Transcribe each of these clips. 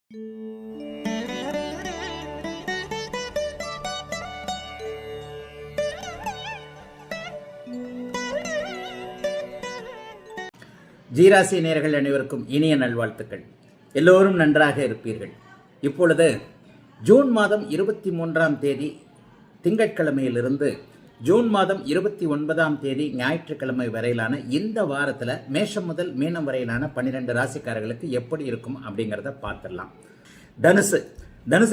ஜீராசி நேயர்கள் அனைவருக்கும் இனிய நல்வாழ்த்துக்கள். எல்லோரும் நன்றாக இருப்பீர்கள். இப்பொழுது ஜூன் மாதம் 23ஆம் தேதி திங்கட்கிழமையிலிருந்து ஜூன் மாதம் 29ஆம் தேதி ஞாயிற்றுக்கிழமை வரையிலான இந்த வாரத்தில் மேஷம் முதல் மீனம் வரையிலான 12 ராசிக்காரர்களுக்கு எப்படி இருக்கும் அப்படிங்கிறத பார்த்துடலாம். தனுசு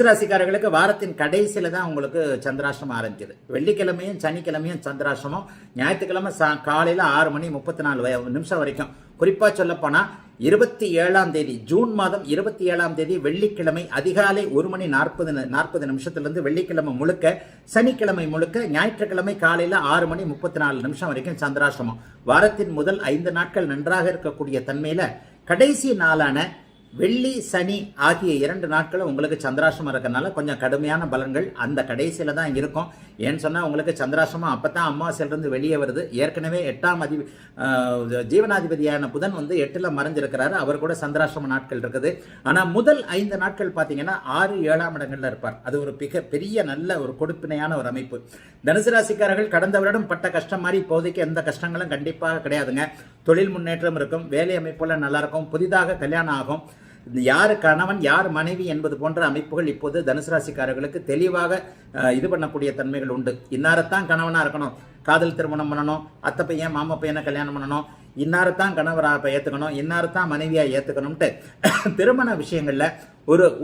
ராசிக்காரர்களுக்கு வாரத்தின் கடைசியில் தான் உங்களுக்கு சந்திராஷ்டிரமம் ஆரம்பிக்குது. வெள்ளிக்கிழமையும் சனிக்கிழமையும் சந்திராஷ்டிரமம், ஞாயிற்றுக்கிழமை காலையில் 6:34 வரைக்கும். குறிப்பாக சொல்லப்போனால் 27ஆம் தேதி ஜூன் மாதம் 27ஆம் தேதி வெள்ளிக்கிழமை அதிகாலை 1:40 வெள்ளிக்கிழமை முழுக்க, சனிக்கிழமை முழுக்க, ஞாயிற்றுக்கிழமை காலையில் 6:34 வரைக்கும் சந்திராஷ்டிரமம். வாரத்தின் முதல் 5 நாட்கள் நன்றாக இருக்கக்கூடிய தன்மையில் கடைசி நாளான வெள்ளி சனி ஆகிய 2 நாட்களும் உங்களுக்கு சந்திராஷ்டிரமம் இருக்கிறதுனால கொஞ்சம் கடுமையான பலன்கள் அந்த கடைசியில் தான் இருக்கும். ஏன்னு சொன்னால் உங்களுக்கு சந்திராஷ்டிரமம் அப்போ தான் அமாவாசையிலிருந்து வெளியே வருது. ஏற்கனவே 8ஆம் ஜீவனாதிபதியான புதன் 8ல் மறைஞ்சிருக்கிறாரு. அவர் கூட சந்திராஷ்டிரம நாட்கள் இருக்குது. ஆனால் முதல் 5 நாட்கள் பார்த்தீங்கன்னா 6, 7ஆம் இடங்களில் இருப்பார். அது ஒரு பெரிய நல்ல ஒரு கொடுப்பினையான ஒரு அமைப்பு. தனுசு ராசிக்காரர்கள் கடந்த வருடம் பட்ட கஷ்டம் மாதிரி இப்போதைக்கு எந்த கஷ்டங்களும் கண்டிப்பாக கிடையாதுங்க. தொழில் முன்னேற்றம் இருக்கும், வேலை அமைப்புல நல்லா இருக்கும், புதிதாக கல்யாணம் ஆகும், யார் கணவன் யார் மனைவி என்பது போன்ற அமைப்புகள் இப்போது தனுசு ராசிக்காரர்களுக்கு தெளிவாக இது பண்ணக்கூடிய தன்மைகள் உண்டு. இன்னாரத்தான் கணவனாக இருக்கணும், காதல் திருமணம் பண்ணணும், அத்தை பையன் மாமா பையனை கல்யாணம் பண்ணணும், இன்னாரத்தான் கணவராக ஏற்றுக்கணும், இன்னாரத்தான் மனைவியாக ஏற்றுக்கணும்ட்டு திருமண விஷயங்களில்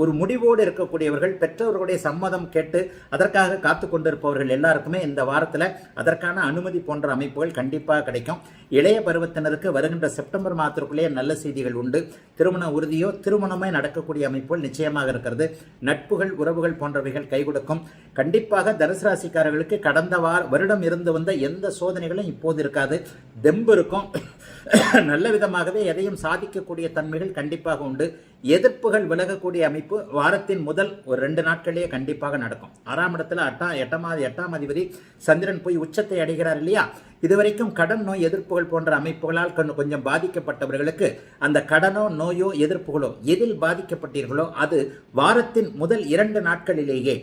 ஒரு முடிவோடு இருக்கக்கூடியவர்கள், பெற்றவர்களுடைய சம்மதம் கேட்டு அதற்காக காத்து கொண்டிருப்பவர்கள் எல்லாருக்குமே இந்த வாரத்தில் அதற்கான அனுமதி போன்ற அமைப்புகள் கண்டிப்பாக கிடைக்கும். இளைய பருவத்தினருக்கு வருகின்ற செப்டம்பர் மாதத்திற்குள்ளேயே நல்ல செய்திகள் உண்டு. திருமண உறுதியோ திருமணமே நடக்கக்கூடிய அமைப்புகள் நிச்சயமாக இருக்கிறது. நட்புகள் உறவுகள் போன்றவைகள் கை கொடுக்கும். கண்டிப்பாக தனுசு ராசிக்காரர்களுக்கு கடந்த வருடம் இருந்து வந்த எந்த சோதனைகளும் இப்போது இருக்காது. தெம்பு இருக்கும். நல்ல விதமாகவே எதையும் சாதிக்கக்கூடிய தன்மைகள் கண்டிப்பாக உண்டு. எதிர்ப்புகள் விலகக்கூடிய அமைப்பு வாரத்தின் முதல் ஒரு 2 நாட்களிலேயே கண்டிப்பாக நடக்கும். 6ஆம் இடத்துல 8ஆம் அதிபதி சந்திரன் போய் உச்சத்தை அடைகிறார் இல்லையா? இதுவரைக்கும் கடன் நோய் எதிர்ப்புகள் போன்ற அமைப்புகளால் கொஞ்சம் பாதிக்கப்பட்டவர்களுக்கு அந்த கடனோ நோயோ எதிர்ப்புகளோ எதில் பாதிக்கப்பட்டீர்களோ அது வாரத்தின் முதல் 2 நாட்களிலேயே,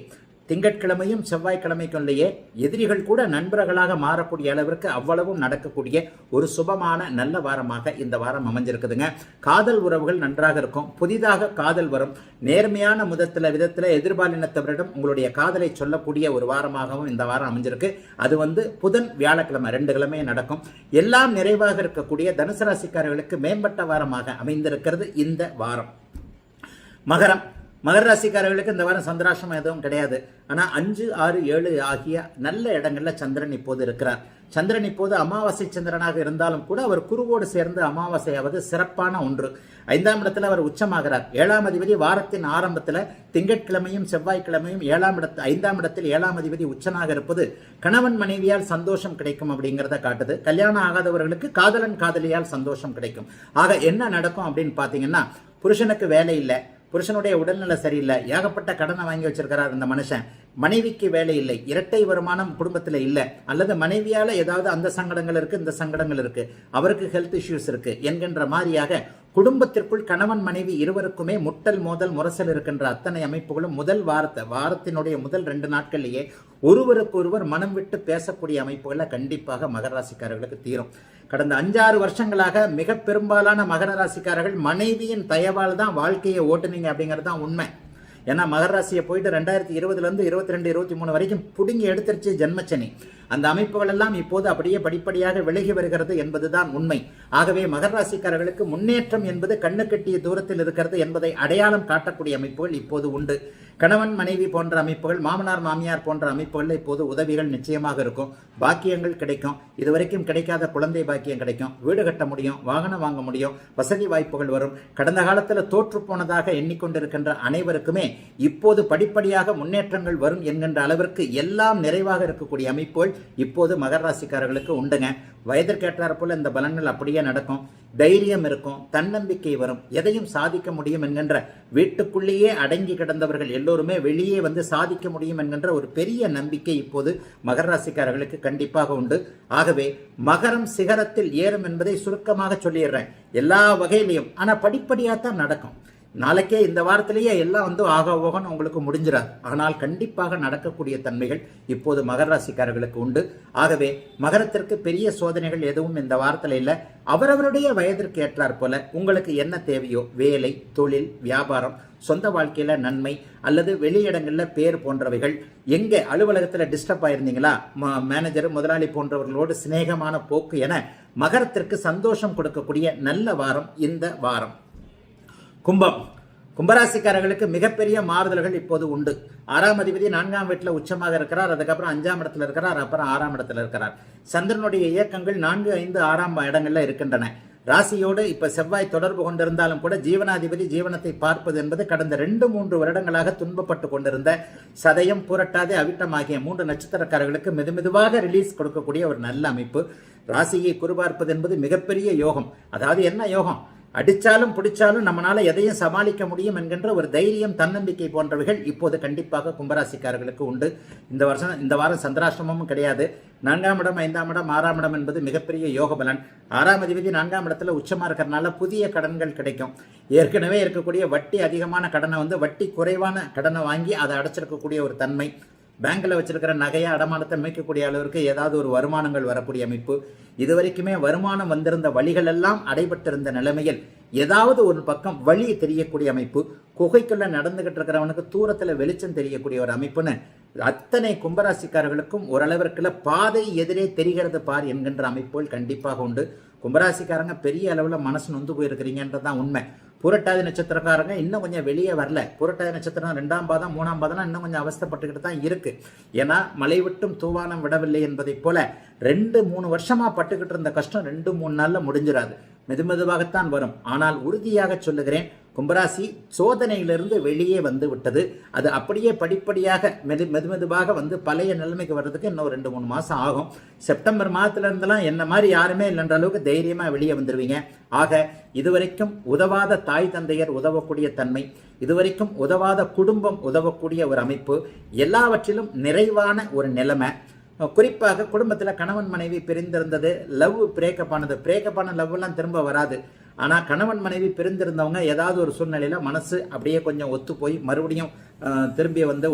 திங்கட்கிழமையும் செவ்வாய்க்கிழமைக்குள்ளேயே எதிரிகள் கூட நண்பர்களாக மாறக்கூடிய அளவிற்கு அவ்வளவும் நடக்கக்கூடிய ஒரு சுபமான நல்ல வாரமாக இந்த வாரம் அமைஞ்சிருக்குதுங்க. காதல் உறவுகள் நன்றாக இருக்கும். புதிதாக காதல் வரும். நேர்மையான விதத்தில் எதிர்பாலினத்தவரிடம் உங்களுடைய காதலை சொல்லக்கூடிய ஒரு வாரமாகவும் இந்த வாரம் அமைஞ்சிருக்கு. அது புதன் வியாழக்கிழமை 2 கிழமை நடக்கும். எல்லாம் நிறைவாக இருக்கக்கூடிய தனுசு ராசிக்காரர்களுக்கு மேம்பட்ட வாரமாக அமைந்திருக்கிறது இந்த வாரம். மகர ராசிக்காரர்களுக்கு இந்த வாரம் சந்திராஷ்டிரமம் எதுவும் கிடையாது. ஆனால் 5, 6, 7 ஆகிய நல்ல இடங்களில் சந்திரன் இப்போது இருக்கிறார். சந்திரன் இப்போது அமாவாசை சந்திரனாக இருந்தாலும் கூட அவர் குருவோடு சேர்ந்து அமாவாசையாவது சிறப்பான ஒன்று. 5ஆம் இடத்துல அவர் உச்சமாகிறார். 7ஆம் அதிபதி வாரத்தின் ஆரம்பத்தில் திங்கட்கிழமையும் செவ்வாய்க்கிழமையும் 5ஆம் இடத்தில் 7ஆம் அதிபதி உச்சனாக இருப்பது கணவன் மனைவியால் சந்தோஷம் கிடைக்கும் அப்படிங்கிறத காட்டுது. கல்யாணம் ஆகாதவர்களுக்கு காதலன் காதலியால் சந்தோஷம் கிடைக்கும். ஆக என்ன நடக்கும் அப்படின்னு பார்த்தீங்கன்னா, புருஷனுக்கு வேலை இல்லை, புருஷனுடைய உடல்நிலை சரியில்லை, ஏகப்பட்ட கடனை வாங்கி வச்சிருக்கிறார் இந்த மனுஷன், மனைவிக்கு வேலை இல்லை, இரட்டை வருமானம் குடும்பத்தில் இல்லை, அல்லது மனைவியால் ஏதாவது அந்த சங்கடங்கள் இருக்கு, இந்த சங்கடங்கள் இருக்கு, அவருக்கு ஹெல்த் இஷ்யூஸ் இருக்கு என்கின்ற மாதிரியாக குடும்பத்திற்குள் கணவன் மனைவி இருவருக்குமே முட்டல் மோதல் முரசல் இருக்கின்ற அத்தனை அமைப்புகளும் வாரத்தினுடைய முதல் 2 நாட்களிலேயே ஒருவருக்கொருவர் மனம் விட்டு பேசக்கூடிய அமைப்புகளை கண்டிப்பாக மகர ராசிக்காரர்களுக்கு தீரும். கடந்த 5-6 வருஷங்களாக மிக பெரும்பாலான மகர ராசிக்காரர்கள் மனைவியின் தயவால் தான் வாழ்க்கையை ஓட்டுனீங்க அப்படிங்கிறது தான் உண்மை. ஏன்னா மகர ராசியை போயிட்டு 2020 22, 23 வரைக்கும் புடுங்கி எடுத்துருச்சு ஜென்மச்சனி. அந்த அமைப்புகள் எல்லாம் இப்போது அப்படியே படிப்படியாக விலகி வருகிறது என்பதுதான் உண்மை. ஆகவே மகர ராசிக்காரர்களுக்கு முன்னேற்றம் என்பது கண்ணு கட்டிய தூரத்தில் இருக்கிறது என்பதை அடையாளம் காட்டக்கூடிய அமைப்புகள் இப்போது உண்டு. கணவன் மனைவி போன்ற அமைப்புகள், மாமனார் மாமியார் போன்ற அமைப்புகளில் இப்போது உதவிகள் நிச்சயமாக இருக்கும். பாக்கியங்கள் கிடைக்கும். இதுவரைக்கும் கிடைக்காத குழந்தை பாக்கியம் கிடைக்கும். வீடு கட்ட முடியும், வாகனம் வாங்க முடியும், வசதி வாய்ப்புகள் வரும். கடந்த காலத்தில் தோற்று போனதாக எண்ணிக்கொண்டிருக்கின்ற அனைவருக்குமே இப்போது படிப்படியாக முன்னேற்றங்கள் வரும் என்கின்ற அளவிற்கு எல்லாம் நிறைவாக இருக்கக்கூடிய அமைப்புகள் இப்போது மகர ராசிக்காரர்களுக்கு உண்டுங்க. வயதிற்கேற்றார் போல இந்த பலன்கள் அப்படியே நடக்கும். தைரியம் இருக்கும், தன்னம்பிக்கை வரும், எதையும் சாதிக்க முடியும் என்கின்ற, வீட்டுக்குள்ளேயே அடங்கி கிடந்தவர்கள் எல்லோருமே வெளியே சாதிக்க முடியும் என்கின்ற ஒரு பெரிய நம்பிக்கை இப்போது மகர ராசிக்காரர்களுக்கு கண்டிப்பாக உண்டு. ஆகவே மகரம் சிகரத்தில் ஏறும் என்பதை சுருக்கமாக சொல்லிடுறேன் எல்லா வகையிலையும். ஆனால் படிப்படியாக தான் நடக்கும். நாளைக்கே இந்த வாரத்திலேயே எல்லாம் வந்து ஆக ஓகன்னு உங்களுக்கு முடிஞ்சிடாது. ஆனால் கண்டிப்பாக நடக்கக்கூடிய தன்மைகள் இப்போது மகர ராசிக்காரர்களுக்கு உண்டு. ஆகவே மகரத்திற்கு பெரிய சோதனைகள் எதுவும் இந்த வாரத்தில் இல்லை. அவரவருடைய வயதிற்கு ஏற்றாற் போல உங்களுக்கு என்ன தேவையோ, வேலை, தொழில், வியாபாரம், சொந்த வாழ்க்கையில நன்மை அல்லது வெளியிடங்கள்ல பேர் போன்றவைகள், எங்க அலுவலகத்தில் டிஸ்டர்ப் ஆயிருந்தீங்களா, மேனேஜர் முதலாளி போன்றவர்களோடு சிநேகமான போக்கு என மகரத்திற்கு சந்தோஷம் கொடுக்கக்கூடிய நல்ல வாரம் இந்த வாரம். கும்பராசிக்காரர்களுக்கு மிகப்பெரிய மாறுதல்கள் இப்போது உண்டு. 6ஆம் அதிபதி 4ஆம் வீட்டில் உச்சமாக இருக்கிறார். அதுக்கப்புறம் 5ஆம் இடத்துல இருக்கிறார். அப்புறம் 6ஆம் இடத்துல இருக்கிறார். சந்திரனுடைய இயக்கங்கள் 4, 5, 6ஆம் இடங்கள்ல இருக்கின்றன. ராசியோடு இப்ப செவ்வாய் தொடர்பு கொண்டிருந்தாலும் கூட ஜீவனாதிபதி ஜீவனத்தை பார்ப்பது என்பது கடந்த 2-3 வருடங்களாக துன்பப்பட்டு கொண்டிருந்த சதயம், பூரட்டாதி, அவிட்டம் ஆகிய 3 நட்சத்திரக்காரர்களுக்கு மெதுமெதுவாக ரிலீஸ் கொடுக்கக்கூடிய ஒரு நல்ல அமைப்பு. ராசியை குறிபார்ப்பது என்பது மிகப்பெரிய யோகம். அதாவது என்ன யோகம்? அடிச்சாலும் பிடிச்சாலும் நம்மளால எதையும் சமாளிக்க முடியும் என்கின்ற ஒரு தைரியம், தன்னம்பிக்கை போன்றவைகள் இப்போது கண்டிப்பாக கும்பராசிக்காரர்களுக்கு உண்டு. இந்த வாரம் சந்திராஷ்டமமும் கிடையாது. 4ஆம் இடம், 5ஆம் இடம், 6ஆம் இடம் என்பது மிகப்பெரிய யோக பலன். 6ஆம் அதிபதி 4ஆம் இடத்துல உச்சமா இருக்கிறதுனால புதிய கடன்கள் கிடைக்கும். ஏற்கனவே இருக்கக்கூடிய வட்டி அதிகமான கடனை வந்து வட்டி குறைவான கடனை வாங்கி அதை அடைச்சிருக்கக்கூடிய ஒரு தன்மை. பேங்க்ல வச்சிருக்கிற நகையை அடமானத்தை மீட்கக்கூடிய அளவிற்கு ஏதாவது ஒரு வருமானங்கள் வரக்கூடிய அமைப்பு. இதுவரைக்குமே வருமானம் வந்திருந்த வழிகள் எல்லாம் அடைபட்டிருந்த நிலைமையில் ஏதாவது ஒரு பக்கம் வழி தெரியக்கூடிய அமைப்பு. குகைக்குள்ள நடந்துகிட்டு இருக்கிறவனுக்கு தூரத்துல வெளிச்சம் தெரியக்கூடிய ஒரு அமைப்புன்னு அத்தனை கும்பராசிக்காரர்களுக்கும் ஓரளவிற்குள்ள பாதை எதிரே தெரிகிறது பார் என்கின்ற அமைப்புகள் கண்டிப்பாக உண்டு. கும்பராசிக்காரங்க பெரிய அளவில் மனசு நொந்து போயிருக்கிறீங்கன்றதான் உண்மை. புரட்டாதி நட்சத்திரக்காரங்க இன்னும் கொஞ்சம் வெளியே வரல. புரட்டாதி நட்சத்திரம் 2ஆம் பாதம் 3ஆம் பாதம் இன்னும் கொஞ்சம் அவஸ்தப்பட்டுக்கிட்டு தான் இருக்கு. ஏன்னா மழை விட்டும் தூவானம் விடவில்லை என்பதை போல 2-3 வருஷமா பட்டுக்கிட்டு இருந்த கஷ்டம் 2-3 நாள்ல முடிஞ்சிடாது. மெதுமெதுவாகத்தான் வரும். ஆனால் உறுதியாக சொல்லுகிறேன், கும்பராசி சோதனையிலிருந்து வெளியே வந்து விட்டது. அது அப்படியே படிப்படியாக மெதுமெதுவாக வந்து பழைய நிலைமைக்கு வர்றதுக்கு இன்னும் 2-3 மாசம் ஆகும். செப்டம்பர் மாதத்துல இருந்தெல்லாம் என்ன மாதிரி யாருமே இல்லைன்ற அளவுக்கு தைரியமா வெளியே வந்துருவீங்க. ஆக இதுவரைக்கும் உதவாத தாய் தந்தையர் உதவக்கூடிய தன்மை, இதுவரைக்கும் உதவாத குடும்பம் உதவக்கூடிய ஒரு அமைப்பு, எல்லாவற்றிலும் நிறைவான ஒரு நிலைமை. குறிப்பாக குடும்பத்தில் கணவன் மனைவி பிரிந்திருந்தது, லவ் பிரேக்கப் ஆன லவ் எல்லாம் திரும்ப வராது. ஆனால் கணவன் மனைவி பிரிந்திருந்தவங்க ஏதாவது ஒரு சூழ்நிலையில் மனசு அப்படியே கொஞ்சம் ஒத்து போய் மறுபடியும் திரும்பி வந்து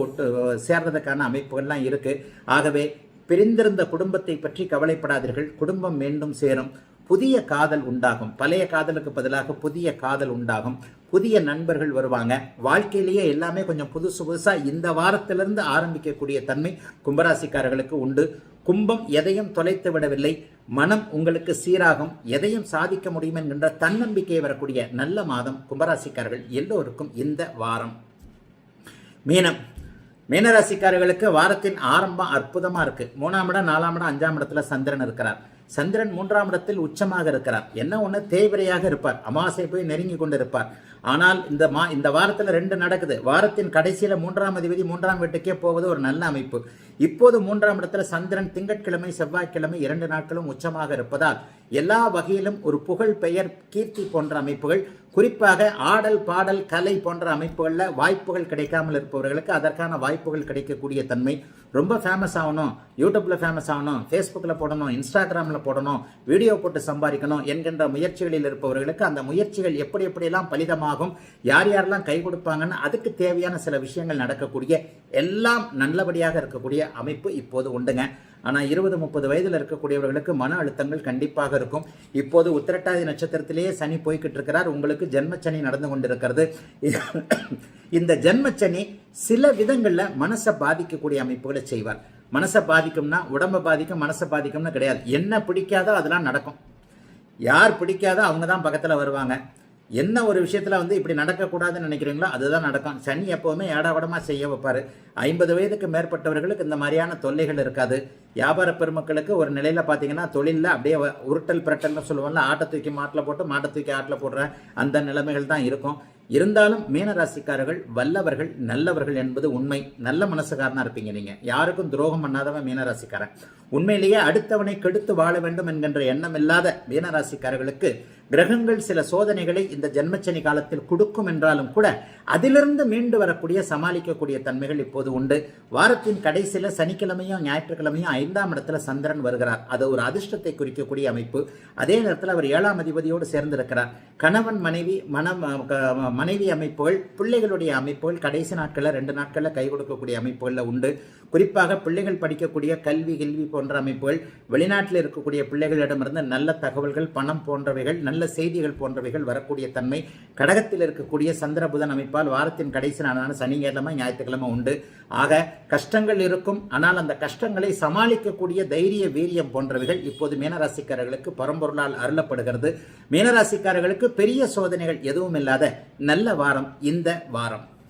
சேர்றதுக்கான அமைப்புகள்லாம் இருக்கு. ஆகவே பிரிந்திருந்த குடும்பத்தை பற்றி கவலைப்படாதீர்கள். குடும்பம் மீண்டும் சேரும். புதிய காதல் உண்டாகும். பழைய காதலுக்கு பதிலாக புதிய காதல் உண்டாகும். புதிய நண்பர்கள் வருவாங்க. வாழ்க்கையிலேயே எல்லாமே கொஞ்சம் புதுசா இந்த வாரத்திலிருந்து ஆரம்பிக்கக்கூடிய தன்மை கும்பராசிக்காரர்களுக்கு உண்டு. கும்பம் எதையும் தொலைத்து விடவில்லை. மனம் உங்களுக்கு சீராகும். எதையும் சாதிக்க முடியும் என்கின்ற தன்னம்பிக்கை வரக்கூடிய நல்ல மாதம் கும்பராசிக்காரர்கள் எல்லோருக்கும் இந்த வாரம். மீனராசிக்காரர்களுக்கு வாரத்தின் ஆரம்பம் அற்புதமா இருக்கு. 3ஆம் இடம், 4ஆம் இடம், 5ஆம் இடத்துல சந்திரன் இருக்கிறார். சந்திரன் 3ஆம் இடத்தில் உச்சமாக இருக்கிறார். என்ன ஒண்ணு தேய்பிரையாக இருப்பார். அமாவாசை போய் நெருங்கி கொண்டு இருப்பார். ஆனால் இந்த வாரத்தில் 2 நடக்குது. வாரத்தின் கடைசியில 3ஆம் அதிபதி 3ஆம் வீட்டுக்கே போவது ஒரு நல்ல அமைப்பு. இப்போது 3ஆம் இடத்துல சந்திரன் திங்கட்கிழமை, செவ்வாய்க்கிழமை 2 நாட்களும் உச்சமாக இருப்பதால் எல்லா வகையிலும் ஒரு புகழ், பெயர், கீர்த்தி போன்ற அமைப்புகள், குறிப்பாக ஆடல், பாடல், கலை போன்ற அமைப்புகளில் வாய்ப்புகள் கிடைக்காமல் இருப்பவர்களுக்கு அதற்கான வாய்ப்புகள் கிடைக்கக்கூடிய தன்மை. ரொம்ப ஃபேமஸ் ஆகணும், யூடியூப்ல ஃபேமஸ் ஆகணும், ஃபேஸ்புக்கில் போடணும், இன்ஸ்டாகிராமில் போடணும், வீடியோ போட்டு சம்பாதிக்கணும் என்கின்ற முயற்சிகளில் இருப்பவர்களுக்கு அந்த முயற்சிகள் எப்படியெல்லாம் பலிதமாகும், யார் யாரெல்லாம் கை கொடுப்பாங்கன்னு அதுக்கு தேவையான சில விஷயங்கள் நடக்கக்கூடிய, எல்லாம் நல்லபடியாக இருக்கக்கூடிய அமைப்பு இப்போது உண்டுங்க. ஆனால் 20-30 வயதில் இருக்கக்கூடியவர்களுக்கு மன அழுத்தங்கள் கண்டிப்பாக இருக்கும். இப்போது உத்திரட்டாதி நட்சத்திரத்திலேயே சனி போய்கிட்டு இருக்கிறார். உங்களுக்கு ஜென்மச்சனி நடந்து கொண்டிருக்கிறது. இந்த ஜென்மச்சனி சில விதங்களில் மனசை பாதிக்கக்கூடிய அமைப்புகளை செய்வார். மனசை பாதிக்கும்னா உடம்பை பாதிக்கும், மனசை பாதிக்கும்னு கிடையாது. என்ன பிடிக்காதோ அதெல்லாம் நடக்கும். யார் பிடிக்காதோ அவங்க தான் பக்கத்தில் வருவாங்க. என்ன ஒரு விஷயத்தில் வந்து இப்படி நடக்கக்கூடாதுன்னு நினைக்கிறீங்களோ அதுதான் நடக்கும். சனி எப்போவுமே ஏடாவடமாக செய்ய வைப்பார். 50 வயதுக்கு மேற்பட்டவர்களுக்கு இந்த மாதிரியான தொல்லைகள் இருக்காது. வியாபார பெருமக்களுக்கு ஒரு நிலையில் பார்த்தீங்கன்னா தொழிலில் அப்படியே உருட்டல் பிரட்டல்னு சொல்லுவாங்கல்ல, ஆட்டை தூக்கி மாட்டில் போட்டு மாட்டை தூக்கி ஆட்டில் போடுற அந்த நிலைமைகள் தான் இருக்கும். இருந்தாலும் மீனராசிக்காரர்கள் வல்லவர்கள், நல்லவர்கள் என்பது உண்மை. நல்ல மனசுக்காரனா இருப்பீங்க. நீங்க யாருக்கும் துரோகம் பண்ணாதவன் மீனராசிக்காரன். உண்மையிலேயே அடுத்தவனை கெடுத்து வாழ வேண்டும் என்கின்ற எண்ணம் இல்லாத மீனராசிக்காரர்களுக்கு கிரகங்கள் சில சோதனைகளை இந்த ஜென்மச்சனி காலத்தில் கொடுக்கும் என்றாலும் கூட அதிலிருந்து மீண்டு வரக்கூடிய சமாளிக்கக்கூடிய தன்மைகள் இப்போது உண்டு. வாரத்தின் கடைசியில் சனிக்கிழமையும் ஞாயிற்றுக்கிழமையும் 5ஆம் இடத்துல சந்திரன் வருகிறார். அது ஒரு அதிர்ஷ்டத்தை குறிக்கக்கூடிய அமைப்பு. அதே நேரத்தில் அவர் 7ஆம் அதிபதியோடு சேர்ந்திருக்கிறார். கணவன் மனைவி அமைப்புகள், பிள்ளைகளுடைய அமைப்புகள் கடைசி நாட்களில் 2 நாட்களில் கை கொடுக்கக்கூடிய அமைப்புகளில் உண்டு. குறிப்பாக பிள்ளைகள் படிக்கக்கூடிய கல்வி போன்ற அமைப்புகள், வெளிநாட்டில் இருக்கக்கூடிய பிள்ளைகளிடமிருந்து நல்ல தகவல்கள், பணம் போன்றவைகள், நல்ல செய்திகள் போன்றவைகள் வரக்கூடிய தன்மை கடகத்தில் இருக்கக்கூடிய சந்திர புதன் அமைப்பால் வாரத்தின் கடைசி நாளான சனிக்கிழமை ஞாயிற்றுக்கிழமை உண்டு. ஆக கஷ்டங்கள் இருக்கும், ஆனால் அந்த கஷ்டங்களை சமாளிக்கக்கூடிய தைரிய வீரியம் போன்றவைகள் இப்போது மீனராசிக்காரர்களுக்கு பரம்பொருளால் அருளப்படுகிறது. மீனராசிக்காரர்களுக்கு பெரிய சோதனைகள் எதுவும் இல்லாத நல்ல வாரம் இந்த வாரம்.